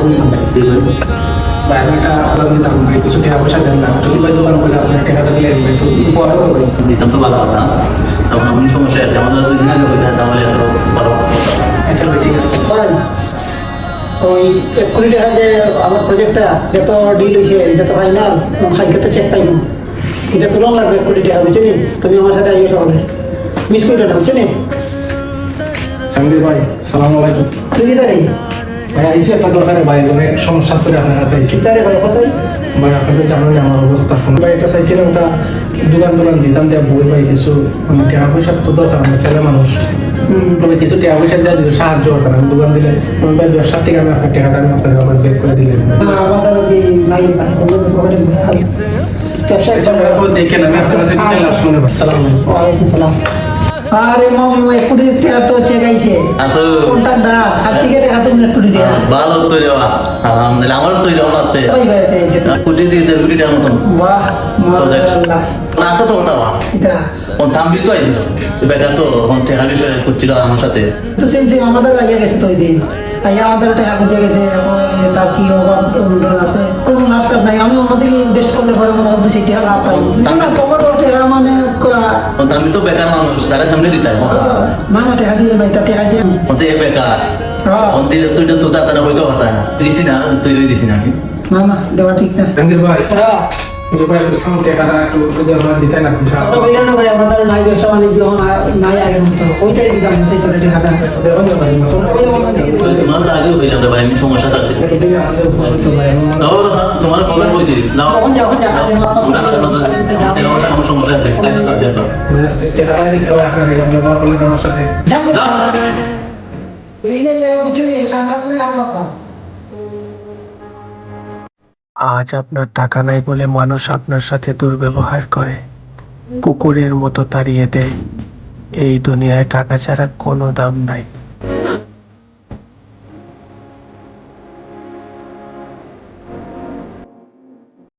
নিতাম ভাই আমি একটা অর্ডার নিতাম ভাই, কিছু টাকা পয়সা দেন না, যদি ভাই দোকান করে আপনার টাকাটা দিয়ে দিবেন, একটু উপহার করবেন। দিতাম তো ভালো না, তখন কোনো সমস্যা আছে আমাদের 2 দিন আগে হইতে তাহলে আরো ভালো হতো। আচ্ছা ভাই ঠিক আছে। ভাই ওই 1 কোটি টাকা যে আমার প্রজেক্টটা যত ডিল হয়েছে এটা তো ফাইনাল, কালকে তো চেক পাইব, এটা তো লোন লাগবে 1 কোটি টাকা, বুঝলি? তুমি আমার সাথে আইও সকালে, মিস করে না, বুঝলি? জাহাঙ্গীর ভাই সালাম আলাইকুম। তুই কি দাঁড়াই ভাই আইসি একটা দরকারে ভাই, অনেক সমস্যা করে আপনার কাছে আইসি। দাঁড়ে ভাই কোথায়? ভাই আপনার কাছে জানেন আমার অবস্থা, ভাই এটা চাইছিলাম ওটা দোকান দিতাম দেওয়া বই ভাই, কিছু মানে টাকা পয়সার তো দরকার, আমার ছেলে মানুষ, তবে কিছু টাকা পয়সা দেওয়া দিল সাহায্য হতো না, দোকান দিলে আমার ভাই ব্যবসার থেকে আমি আপনার টাকাটা আমি আপনার আবার বের করে দিলেন। আমাদের ওই নাই ভাই, অন্য পকেটে ব্যবসা দেখেন আমি আপনার কাছে ডিটেল আসলে সালাম আলাইকুম। ওয়ালাইকুম সালাম। আরে মামু 1 কোটি টাকা তো চেক আইছে, আসো কোনটা না আর টিকেটে খাতুন 1 কোটি টাকা। ভালো তৈরি হওয়া আলহামদুলিল্লাহ, আমারও তৈরি হওয়া আছে ভাই ভাই কোটি দিয়ে 1.5 কোটি টাকার মতন বাহ মাশাআল্লাহ। না তো তো কথা এটা ও দাম তো আইছিল বেকার তো টাকা বিষয় করছিল আমার সাথে। তো সেম আমাদের লাগিয়ে গেছে তো ওই দিন, আইয়া আমাদের টাকা গুটিয়ে গেছে, তার কি অভাব অনটন আছে, কোনো লাভ টাভ নাই। আমি অন্যদিকে ইনভেস্ট করলে পরে মনে হয় সেই টাকা লাভ পাই না, তোমার টাকা মানে আমি তো বেকার মানুষ, তারা সামনে দিতে হয় না না টাকা দিয়ে নাই, তার টাকা দিয়ে ওতে বেকার হ্যাঁ। তুই তো তারা হইতো কথা দিছি না, তুই দিছি না আমি না না দেওয়া ঠিক না। জাহাঙ্গীর ভাই যে ভাই বুঝলাম টাকাটা একটু যদি আমার দিতে না ওটা বললেন না ভাই, আমাদের নাই ব্যবসা বাণিজ্য নাই আগের মতো, ওইটাই দিতাম সেই তোর টাকা দেন। দেখুন না ভাই তোমার তো আগে হইলাম রে ভাই, আমি সমস্যা আছে তোমার খবর বলছি নাও কখন যাও আমার সমস্যা আছে টাকাটা দিতে হবে আপনার ব্যবহার করলে আমার সাথে। আজ আপনার টাকা নাই বলে মানুষ আপনার সাথে দুর্ব্যবহার করে, কুকুরের মতো তাড়িয়ে দেয়। এই দুনিয়ায় টাকা ছাড়া কোনো দাম নাই।